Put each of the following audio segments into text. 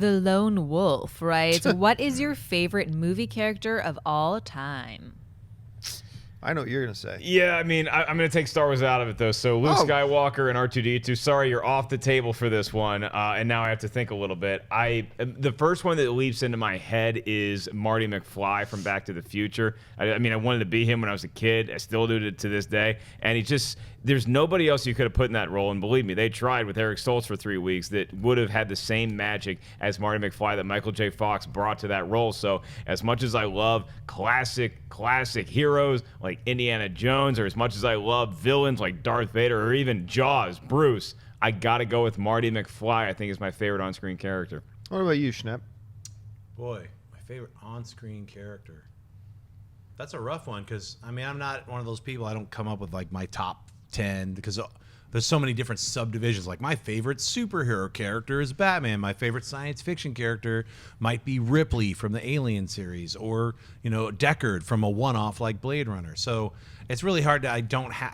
The Lone Wolf writes, what is your favorite movie character of all time? I know what you're going to say. Yeah, I mean, I'm going to take Star Wars out of it, though. So Luke Skywalker and R2-D2, sorry, you're off the table for this one. And now I have to think a little bit. The first one that leaps into my head is Marty McFly from Back to the Future. I mean, I wanted to be him when I was a kid. I still do to this day. And he just... There's nobody else you could have put in that role, and believe me, they tried with Eric Stoltz for 3 weeks that would have had the same magic as Marty McFly that Michael J. Fox brought to that role. So as much as I love classic heroes like Indiana Jones, or as much as I love villains like Darth Vader, or even Jaws, Bruce, I got to go with Marty McFly. I think is my favorite on-screen character. What about you, Schnepp? Boy, my favorite on-screen character. That's a rough one because, I mean, I'm not one of those people. I don't come up with, like, my top 10 because there's so many different subdivisions. Like, my favorite superhero character is Batman. My favorite science fiction character might be Ripley from the Alien series, or, you know, Deckard from a one-off like Blade Runner. So it's really hard to, I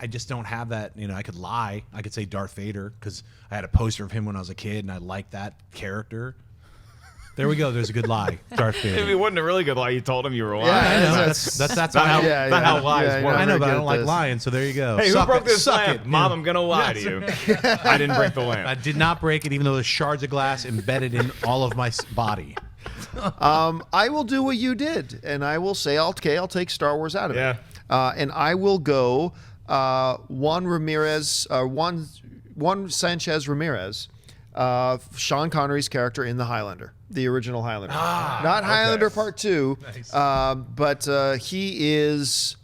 just don't have that. You know, I could lie. I could say Darth Vader because I had a poster of him when I was a kid and I liked that character. There we go. There's a good lie. Darth Vader. If it wasn't a really good lie, you told him you were lying. Yeah, I know. That's not how lies work. I know, but I don't like lying, so there you go. Hey, who broke this lamp? Mom, I'm going to lie to you. I didn't break the lamp. I did not break it, even though there's shards of glass embedded in all of my body. I will do what you did, and I will say, okay, I'll take Star Wars out of it. And I will go Juan Sanchez Ramirez, Sean Connery's character in The Highlander. The original Highlander. Not Highlander Part 2, nice. But he is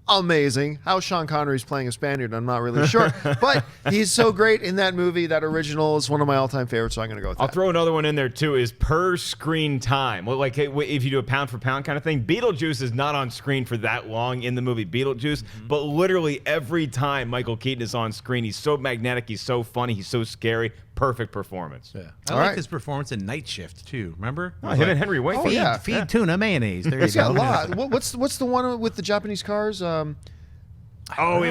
amazing. How Sean Connery's playing a Spaniard, I'm not really sure. But he's so great in that movie. That original is one of my all-time favorites, so I'm going to go with that. I'll throw another one in there, too, is per screen time. Well, like, if you do a pound-for-pound kind of thing, Beetlejuice is not on screen for that long in the movie Beetlejuice, but literally every time Michael Keaton is on screen, he's so magnetic, he's so funny, he's so scary. Perfect performance. Yeah. I like his performance in Night Shift, too. Remember? Him and Henry Winkler. Feed tuna mayonnaise. There He's you go. got a lot. What's the one with the Japanese cars? It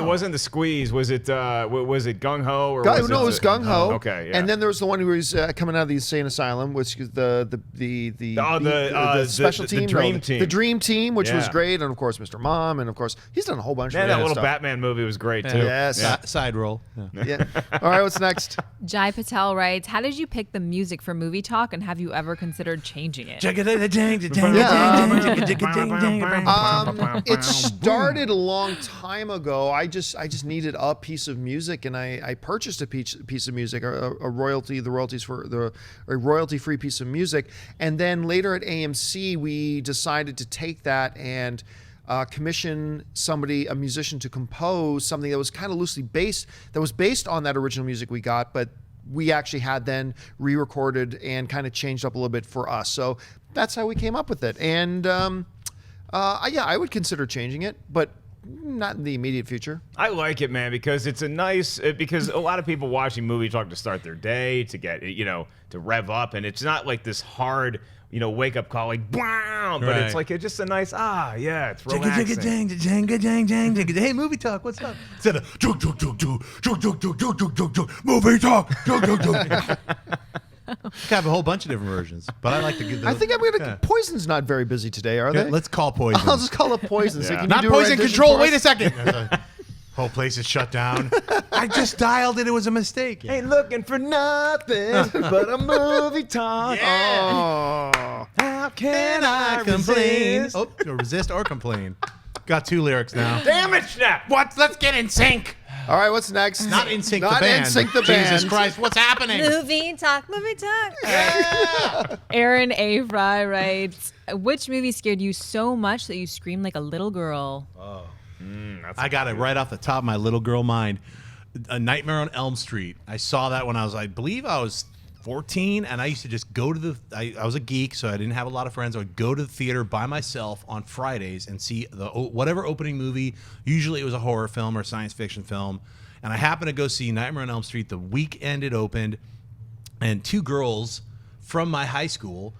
wasn't the Squeeze. Was it Gung Ho? Or no, it was Gung Ho. Okay, yeah. And then there was the one where he's coming out of the insane asylum, which is the special team, the Dream Team, the Dream Team, which was great, and of course Mr. Mom, and of course he's done a whole bunch. Man, of that little stuff. Batman movie was great too. Yes, side role. Yeah. All right, what's next? Jai Patel writes, how did you pick the music for Movie Talk, and have you ever considered changing it? It started a long time ago. I just needed a piece of music, and I purchased a piece of music, a royalty-free piece of music, and then later at AMC we decided to take that and commission a musician to compose something that was kind of loosely based on that original music we got, but we actually had then re-recorded and kind of changed up a little bit for us. So that's how we came up with it. And I would consider changing it, but not in the immediate future. I like it, man, because it's because a lot of people watching Movie Talk to start their day, to get, to rev up, and it's not like this hard, wake up call, like, wow, but it's like, it's just a nice, it's relaxing. Hey, Movie Talk, what's up? Instead of, Movie Talk, Could have a whole bunch of different versions, but I like to get. I think I'm gonna. Poison's not very busy today, are they? Let's call Poison. I'll just call it Poison. So can Not you do Poison Control. Wait a second. Whole place is shut down. I just dialed it. It was a mistake. Ain't looking for nothing but a movie talk. Yeah. Oh, how can I complain? Resist or complain. Got 2 lyrics now. Damn it, Snap! What? Let's get in sync. All right, what's next? Not in sync. Not the band. in sync. The band. Jesus Christ, what's happening? Movie Talk. Yeah. Aaron A. Fry writes, which movie scared you so much that you screamed like a little girl? Oh. I got it right off the top of my little girl mind. A Nightmare on Elm Street. I saw that when I believe I was 14, and I used to just go to I was a geek, so I didn't have a lot of friends. I would go to the theater by myself on Fridays and see whatever opening movie. Usually it was a horror film or science fiction film. And I happened to go see Nightmare on Elm Street the weekend it opened, and 2 girls from my high school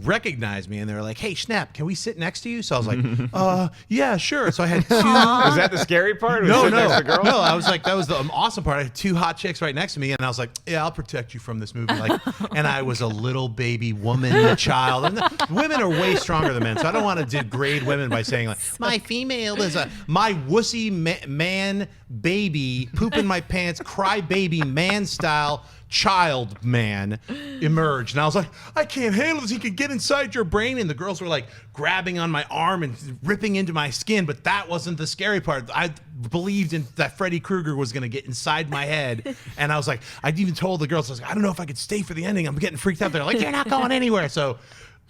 recognized me, and they were like, "Hey, Schnapp, can we sit next to you?" So I was like, yeah, sure. So I had two. Was that the scary part? No, Sitting next to girls? no. I was like, that was the awesome part. I had two hot chicks right next to me, and I was like, "Yeah, I'll protect you from this movie." Like, and I was a little baby woman, child. And women are way stronger than men, so I don't want to degrade women by saying like, "My female is my wussy man baby poop in my pants, cry baby man style." Child man emerged, and I was like, I can't handle this. He could get inside your brain. And the girls were like grabbing on my arm and ripping into my skin, but that wasn't the scary part. I believed that Freddy Krueger was going to get inside my head, and I was like, I even told the girls, I was like, I don't know if I could stay for the ending. I'm getting freaked out. They're like, you're not going anywhere. So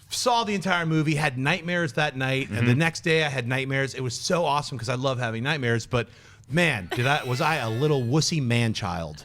saw the entire movie, had nightmares that night, and the next day I had nightmares. It was so awesome because I love having nightmares, but man, was I a little wussy man child.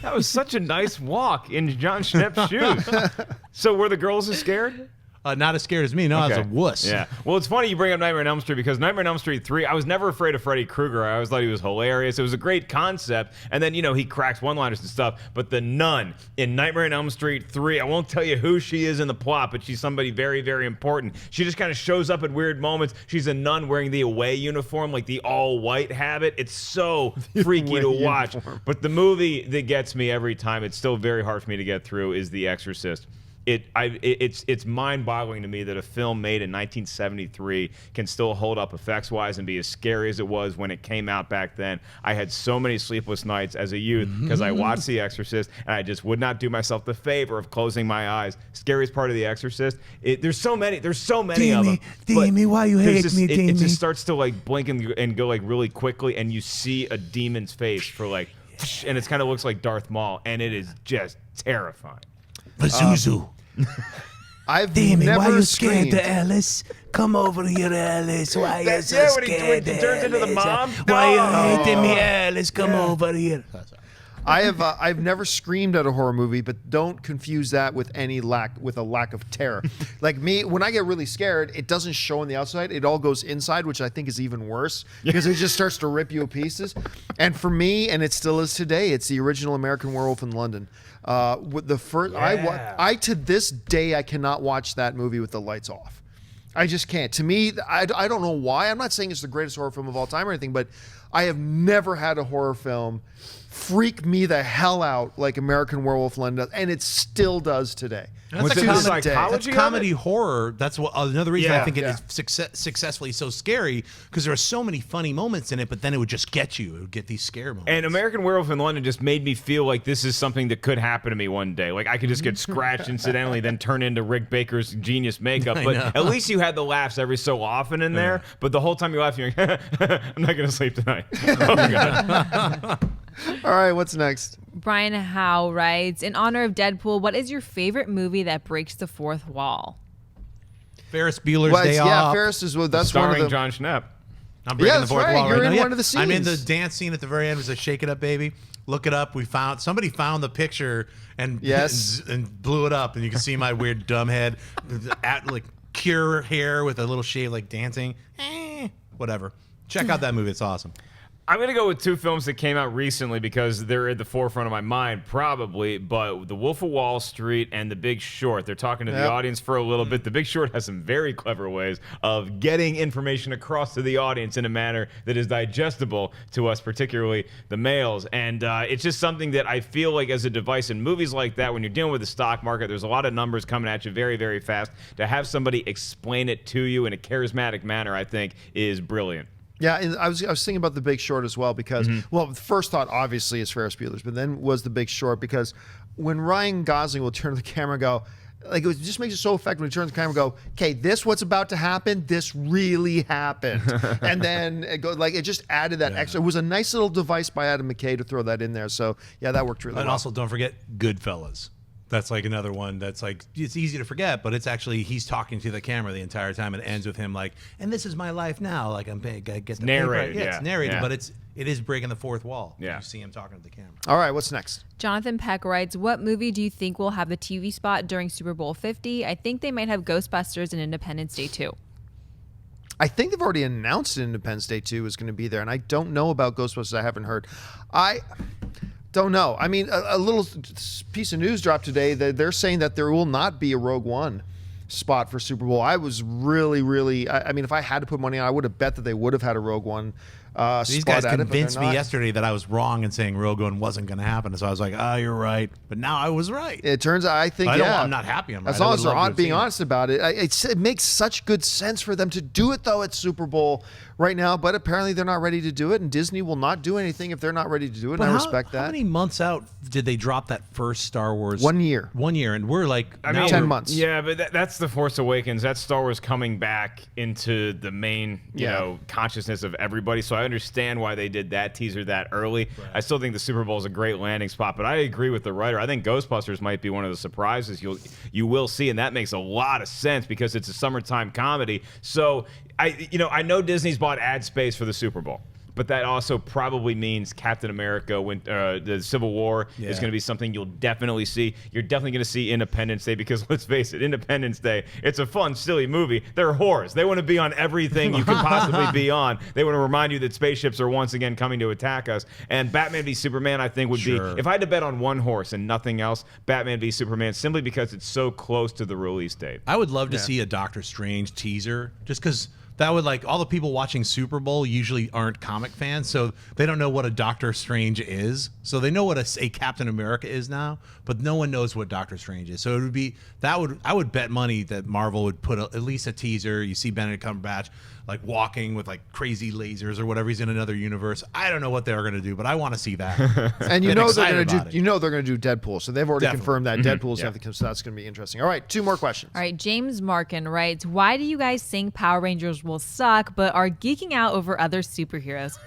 That was such a nice walk in John Schnepp's shoes. So were the girls as scared? Not as scared as me. No, I was a wuss. Yeah. Well, it's funny you bring up Nightmare on Elm Street because Nightmare on Elm Street 3, I was never afraid of Freddy Krueger. I always thought he was hilarious. It was a great concept. And then, he cracks one-liners and stuff. But the nun in Nightmare on Elm Street 3, I won't tell you who she is in the plot, but she's somebody very, very important. She just kind of shows up at weird moments. She's a nun wearing the away uniform, like the all-white habit. It's so freaky to watch. But the movie that gets me every time, it's still very hard for me to get through, is The Exorcist. It's mind-boggling to me that a film made in 1973 can still hold up effects-wise and be as scary as it was when it came out back then. I had so many sleepless nights as a youth because I watched The Exorcist and I just would not do myself the favor of closing my eyes. Scariest part of The Exorcist, there's so many of them. Demi, why you hate me, Demi? It just starts to like blink and go like really quickly, and you see a demon's face for like, and it kind of looks like Darth Maul, and it is just terrifying. Pazuzu. I've Damn it, why never you scared screamed. to Alice? Come over here, Alice. Why you so Yeah, when scared he to turns into the Alice? mom. Why you hating me, Alice? Come over here. I've never screamed at a horror movie, but don't confuse that with a lack of terror. Like me, when I get really scared, it doesn't show on the outside. It all goes inside, which I think is even worse because it just starts to rip you to pieces. And for me, and it still is today, it's the original American Werewolf in London. With the first, I to this day I cannot watch that movie with the lights off. I just can't. To me, I don't know why. I'm not saying it's the greatest horror film of all time or anything, but I have never had a horror film freak me the hell out like American Werewolf in London does, and it still does today. What's To the this psychology day. That's of comedy it? horror. That's another reason I think it Yeah. is successfully so scary because there are so many funny moments in it, but then it would just get you. It would get these scare moments. And American Werewolf in London just made me feel like this is something that could happen to me one day. Like I could just get scratched incidentally, then turn into Rick Baker's genius makeup. But at least you had the laughs every so often in there. But the whole time you're laughing, you're like, I'm not going to sleep tonight. Oh, God. All right, what's next? Brian Howe writes, in honor of Deadpool, what is your favorite movie that breaks the fourth wall? Ferris Bueller's Well, Day yeah, Off. Ferris is that's one Starring of the. John Schnepp. I'm breaking the that's fourth right. wall You're right in now. one of the I'm in the scenes. dance scene at the very end. It was a Shake It Up Baby. Look it up. Somebody found the picture and Yes. and blew it up, and you can see my weird dumb head, like cure hair with a little shave, like dancing. Whatever. Check out that movie. It's awesome. I'm going to go with two films that came out recently because they're at the forefront of my mind, probably, but The Wolf of Wall Street and The Big Short. They're talking to the Yep. audience for a little bit. The Big Short has some very clever ways of getting information across to the audience in a manner that is digestible to us, particularly the males. And it's just something that I feel like as a device in movies like that, when you're dealing with the stock market, there's a lot of numbers coming at you very, very fast. To have somebody explain it to you in a charismatic manner, I think, is brilliant. Yeah, and I was thinking about The Big Short as well because, well, the first thought obviously is Ferris Bueller's, but then was The Big Short because when Ryan Gosling will turn to the camera and go, like it just makes it so effective when he turns to the camera and go, okay, this what's about to happen, this really happened. And then it just added that extra. It was a nice little device by Adam McKay to throw that in there. So, yeah, that worked really And well. also, don't forget Goodfellas. That's like another one that's like, it's easy to forget, but it's actually, he's talking to the camera the entire time. It ends with him like, and this is my life now. Like I'm big, I get the Narrated, paper. Yeah, it's narrated, yeah. but it is breaking the fourth wall. Yeah. You see him talking to the camera. All right, what's next? Jonathan Peck writes, what movie do you think will have the TV spot during Super Bowl 50? I think they might have Ghostbusters and Independence Day 2. I think they've already announced Independence Day 2 is going to be there, and I don't know about Ghostbusters. I haven't heard. Don't know. I mean, a little piece of news dropped today that they're saying that there will not be a Rogue One spot for Super Bowl. I was really. I mean, if I had to put money on, I would have bet that they would have had a Rogue One. These guys convinced me yesterday that I was wrong in saying Rogue One wasn't going to happen. So I was like, "Oh, you're right." But now I was right. It turns out I think I'm not happy. I'm right. As long as they're being honest about it, it makes such good sense for them to do it though at Super Bowl right now. But apparently they're not ready to do it, and Disney will not do anything if they're not ready to do it. But and I respect that. How many months out did they drop that first Star Wars? 1 year. 1 year, and we're like, I mean, 10 months. Yeah, but that's The Force Awakens. That's Star Wars coming back into the main, you know, consciousness of everybody. So I understand why they did that teaser that early. Right. I still think the Super Bowl is a great landing spot, but I agree with the writer. I think Ghostbusters might be one of the surprises you will see, and that makes a lot of sense because it's a summertime comedy. So I know Disney's bought ad space for the Super Bowl. But that also probably means Captain America, the Civil War, is going to be something you'll definitely see. You're definitely going to see Independence Day because, let's face it, Independence Day, it's a fun, silly movie. They're whores. They want to be on everything you could possibly be on. They want to remind you that spaceships are once again coming to attack us. And Batman v Superman, I think, would be, if I had to bet on one horse and nothing else, Batman v Superman, simply because it's so close to the release date. I would love to see a Doctor Strange teaser just because that would, like, all the people watching Super Bowl usually aren't comic fans, so they don't know what a Doctor Strange is. So they know what a Captain America is now, but no one knows what Doctor Strange is. So it would be I would bet money that Marvel would put at least a teaser. You see Benedict Cumberbatch like walking with like crazy lasers or whatever. He's in another universe. I don't know what they're going to do, but I want to see that. And they're going to do they're going to do Deadpool. So they've already confirmed that Deadpool's going to come. So that's going to be interesting. All right, 2 more questions. All right, James Markin writes, why do you guys think Power Rangers will suck but are geeking out over other superheroes?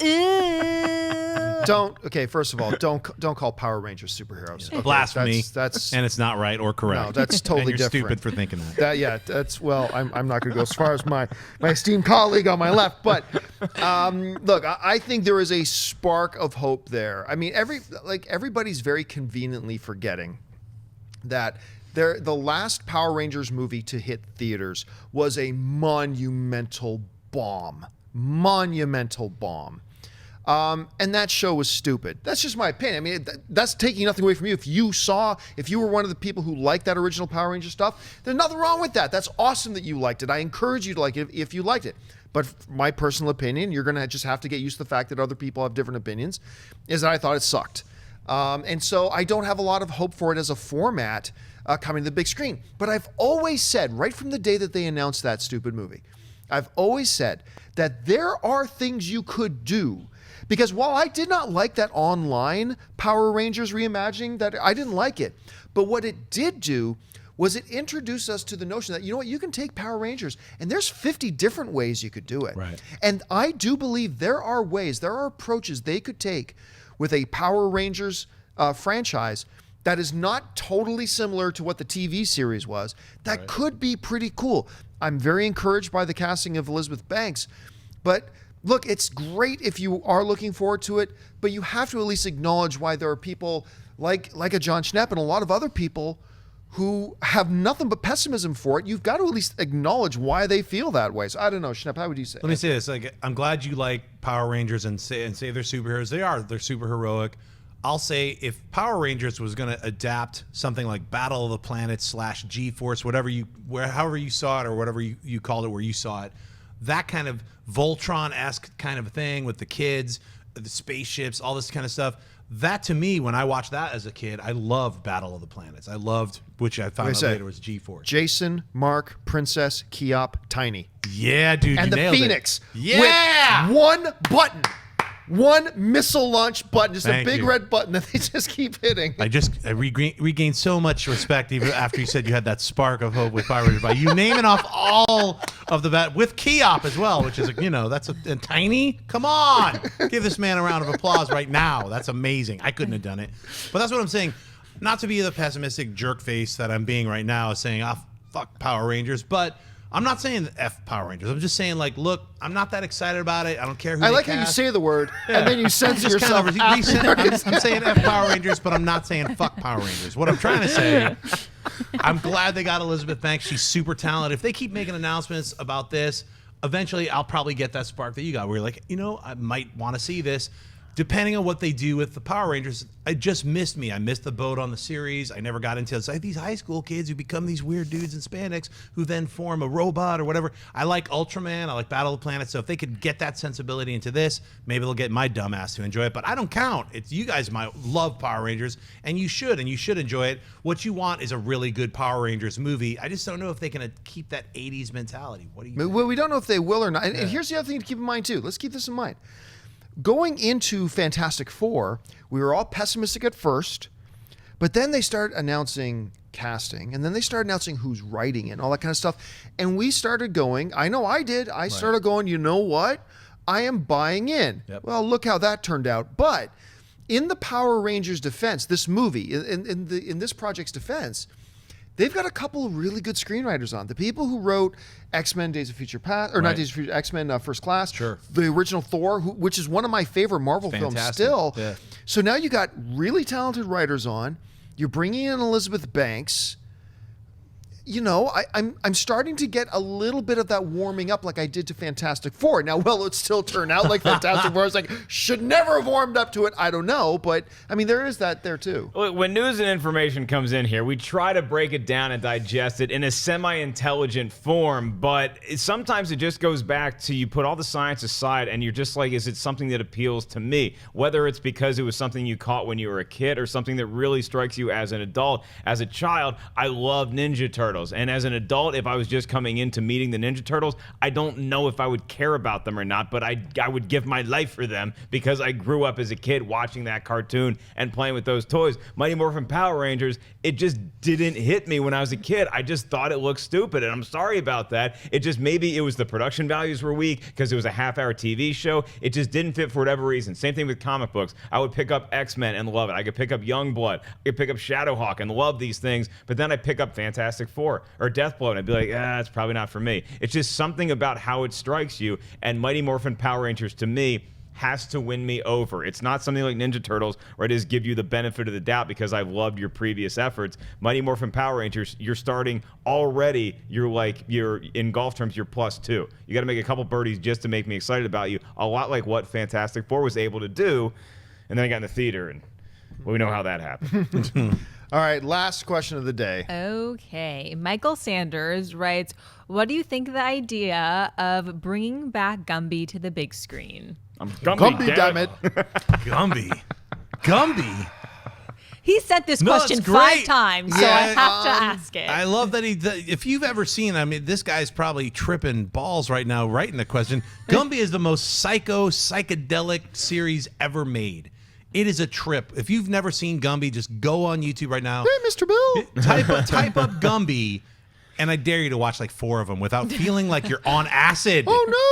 First of all, don't call Power Rangers superheroes. Okay, blasphemy. That's and it's not right or correct. No, that's totally and you're different. stupid for thinking that. I'm not going to go as far as my esteemed colleague on my left, but look, I think there is a spark of hope there. I mean, everybody's very conveniently forgetting that the last Power Rangers movie to hit theaters was a monumental bomb. And that show was stupid. That's just my opinion. I mean, that's taking nothing away from you. If you were one of the people who liked that original Power Ranger stuff, there's nothing wrong with that. That's awesome that you liked it. I encourage you to like it if you liked it. But my personal opinion, you're going to just have to get used to the fact that other people have different opinions, is that I thought it sucked. And so I don't have a lot of hope for it as a format coming to the big screen. But I've always said, right from the day that they announced that stupid movie, I've always said that there are things you could do. Because while I did not like that online Power Rangers reimagining, that I didn't like it. But what it did do was it introduced us to the notion that, you know what, you can take Power Rangers and there's 50 different ways you could do it. Right. And I do believe there are approaches they could take with a Power Rangers franchise that is not totally similar to what the TV series was, that could be pretty cool. I'm very encouraged by the casting of Elizabeth Banks, but look, it's great if you are looking forward to it, but you have to at least acknowledge why there are people like a John Schnepp and a lot of other people who have nothing but pessimism for it. You've got to at least acknowledge why they feel that way. So I don't know, Schnepp, how would you say? Let me say this: like, I'm glad you like Power Rangers and say they're superheroes. They're super heroic. I'll say if Power Rangers was going to adapt something like Battle of the Planets / G-Force, however you saw it or whatever you called it, where you saw it, that kind of Voltron-esque kind of thing with the kids, the spaceships, all this kind of stuff. That, to me, when I watched that as a kid, I loved Battle of the Planets. I loved, which I found out later was G-Force. Jason, Mark, Princess, Keop, Tiny. Yeah, dude, and you nailed the Phoenix. It. Yeah! With one button. One missile launch button, just Thank a big you. red button that they just keep hitting. I regained so much respect even after you said you had that spark of hope with Power Rangers. By you naming off all of the with Keop as well, which is that's a Tiny. Come on, give this man a round of applause right now. That's amazing. I couldn't have done it, but that's what I'm saying. Not to be the pessimistic jerk face that I'm being right now, saying fuck Power Rangers, but I'm not saying F Power Rangers. I'm just saying, like, look, I'm not that excited about it. I don't care who I they like cast. how you say the word, and then you censor Just yourself. I'm saying F Power Rangers, but I'm not saying fuck Power Rangers. What I'm trying to say, I'm glad they got Elizabeth Banks. She's super talented. If they keep making announcements about this, eventually I'll probably get that spark that you got, where you're like, I might want to see this. depending on what they do with the Power Rangers, it just missed me. I missed the boat on the series. I never got into it. It's like these high school kids who become these weird dudes in spandex who then form a robot or whatever. I like Ultraman. I like Battle of the Planet. So if they could get that sensibility into this, maybe they'll get my dumbass to enjoy it. But I don't count. It's you guys might love Power Rangers, and you should enjoy it. What you want is a really good Power Rangers movie. I just don't know if they can keep that 80s mentality. What do you think? Well, we don't know if they will or not. And here's the other thing to keep in mind, too. Let's keep this in mind. Going into Fantastic Four, we were all pessimistic at first, but then they start announcing casting, and then they start announcing who's writing it and all that kind of stuff. And we started going, I know I did, I started going, you know what? I am buying in. Yep. Well, look how that turned out. But in the Power Rangers defense, this movie, in this project's defense, they've got a couple of really good screenwriters on. The people who wrote X-Men Days of Future Past, or not Days of Future, X-Men First Class, the original Thor, which is one of my favorite Marvel films still. Yeah. So now you got really talented writers on. You're bringing in Elizabeth Banks. You know, I'm starting to get a little bit of that warming up like I did to Fantastic Four. Now, will it still turn out like Fantastic Four? It's like, should never have warmed up to it. I don't know. But, I mean, there is that there, too. Look, when news and information comes in here, we try to break it down and digest it in a semi-intelligent form. But sometimes it just goes back to you put all the science aside and you're just like, is it something that appeals to me? Whether it's because it was something you caught when you were a kid or something that really strikes you as an adult. As a child, I love Ninja Turtles. And as an adult, if I was just coming into meeting the Ninja Turtles, I don't know if I would care about them or not, but I would give my life for them because I grew up as a kid watching that cartoon and playing with those toys. Mighty Morphin Power Rangers, it just didn't hit me when I was a kid. I just thought it looked stupid, and I'm sorry about that. It just, maybe it was the production values were weak because it was a half-hour TV show. It just didn't fit for whatever reason. Same thing with comic books. I would pick up X-Men and love it. I could pick up Youngblood. I could pick up Shadowhawk and love these things, but then I pick up Fantastic Four or Deathblow, and I'd be like, it's probably not for me. It's just something about how it strikes you, and Mighty Morphin Power Rangers, to me, has to win me over. It's not something like Ninja Turtles where I just give you the benefit of the doubt because I've loved your previous efforts. Mighty Morphin Power Rangers, you're starting already, you're in golf terms, you're +2. You got to make a couple birdies just to make me excited about you, a lot like what Fantastic Four was able to do, and then I got in the theater, and we know how that happened. All right, last question of the day. Okay. Michael Sanders writes, what do you think of the idea of bringing back Gumby to the big screen? Gumby, damn it. Gumby. He sent this question that's 5 great. times, so I have to ask it. I love that if you've ever seen, I mean, this guy's probably tripping balls right now writing the question. Gumby is the most psychedelic series ever made. It is a trip. If you've never seen Gumby, just go on YouTube right now. Hey, Mr. Bill. Type up Gumby, and I dare you to watch like 4 of them without feeling like you're on acid. Oh no!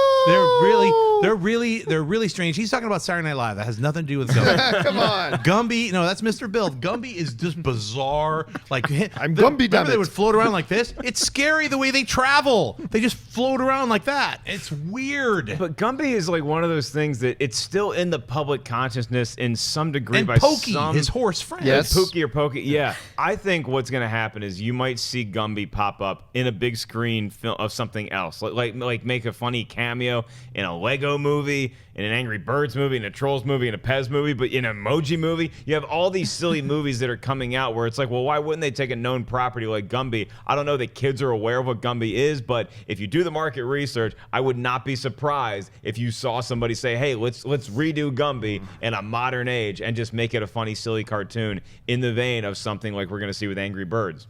They're really strange. He's talking about Saturday Night Live. That has nothing to do with Gumby. Come on. Gumby, no, that's Mr. Bill. Gumby is just bizarre. Like I'm Gumby, damn They it. would float around like this. It's scary the way they travel. They just float around like that. It's weird. But Gumby is like one of those things that it's still in the public consciousness in some degree. And by Pokey, some, his horse friend. Yes. Pookie. Yeah. I think what's going to happen is you might see Gumby pop up in a big screen film of something else. Like make a funny cameo in a Lego movie, in an Angry Birds movie, in a Trolls movie, in a Pez movie, but in an Emoji movie. You have all these silly movies that are coming out where it's like, well, why wouldn't they take a known property like Gumby? I don't know that kids are aware of what Gumby is, but if you do the market research, I would not be surprised if you saw somebody say, hey, let's redo Gumby in a modern age and just make it a funny, silly cartoon in the vein of something like we're going to see with Angry Birds.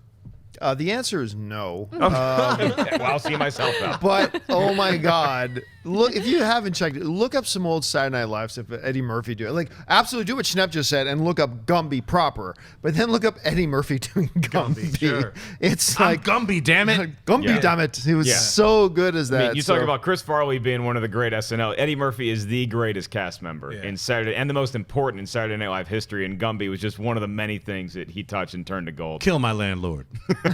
The answer is no. Well, I'll see myself out. But, oh my God. Look, if you haven't checked it, look up some old Saturday Night Live stuff that Eddie Murphy do. Like, absolutely do what Schnepp just said and look up Gumby proper. But then look up Eddie Murphy doing Gumby. Sure. It's I'm like Gumby, damn it. Gumby, Yeah. damn it. He was Yeah. so good as that. I mean, you talk about Chris Farley being one of the great SNL. Eddie Murphy is the greatest cast member in Saturday, and the most important in Saturday Night Live history. And Gumby was just one of the many things that he touched and turned to gold. Kill my landlord.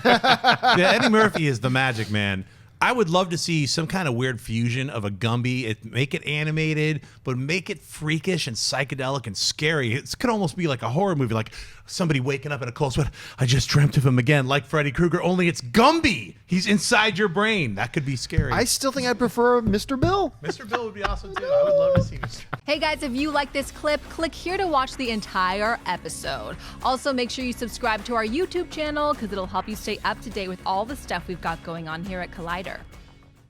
Yeah, Eddie Murphy is the magic man. I would love to see some kind of weird fusion of a Gumby. Make it animated, but make it freakish and psychedelic and scary. It could almost be like a horror movie, like somebody waking up in a cold sweat. I just dreamt of him again, like Freddy Krueger, only it's Gumby. He's inside your brain. That could be scary. I still think I'd prefer Mr. Bill. Mr. Bill would be awesome too. I would love to see Mr. Hey guys, if you like this clip, click here to watch the entire episode. Also, make sure you subscribe to our YouTube channel because it'll help you stay up to date with all the stuff we've got going on here at Collider.